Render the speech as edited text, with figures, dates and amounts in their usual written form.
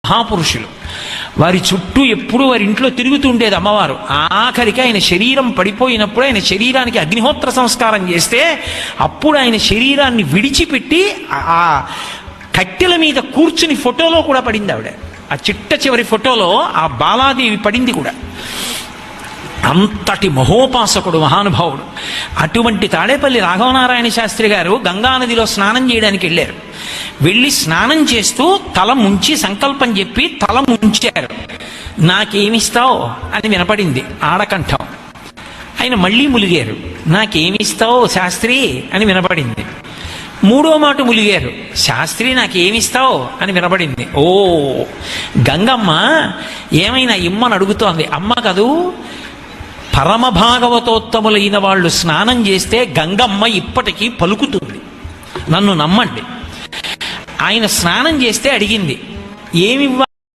మహాపురుషులు. వారి చుట్టూ ఎప్పుడూ వారి ఇంట్లో తిరుగుతూ ఉండేది అమ్మవారు. ఆఖరికి ఆయన శరీరం పడిపోయినప్పుడు ఆయన శరీరానికి అగ్నిహోత్ర సంస్కారం చేస్తే అప్పుడు ఆయన శరీరాన్ని విడిచిపెట్టి ఆ కట్టెల మీద కూర్చుని ఫోటోలో కూడా పడింది ఆవిడ. ఆ చిట్ట చివరి ఫోటోలో ఆ బాలాదేవి పడింది కూడా. అంతటి మహోపాసకుడు, మహానుభావుడు. అటువంటి తాడేపల్లి రాఘవనారాయణ శాస్త్రి గారు గంగానదిలో స్నానం చేయడానికి వెళ్ళారు. వెళ్ళి స్నానం చేస్తూ తల ముంచి సంకల్పం చెప్పి తల ముంచారు. నాకేమిస్తావు అని వినపడింది ఆడకంఠం. ఆయన మళ్ళీ ములిగారు. నాకేమిస్తావు శాస్త్రి అని వినపడింది. మూడో మాట ములిగారు. శాస్త్రి నాకేమిస్తావు అని వినపడింది. ఓ గంగమ్మ ఏమైనా ఇమ్మని అడుగుతోంది. అమ్మ కదూ, పరమ భాగవతోత్తములైన వాళ్ళు స్నానం చేస్తే గంగమ్మ ఇప్పటికీ పలుకుతుంది, నన్ను నమ్మండి. ఆయన స్నానం చేస్తే అడిగింది, ఏమివ్వాలి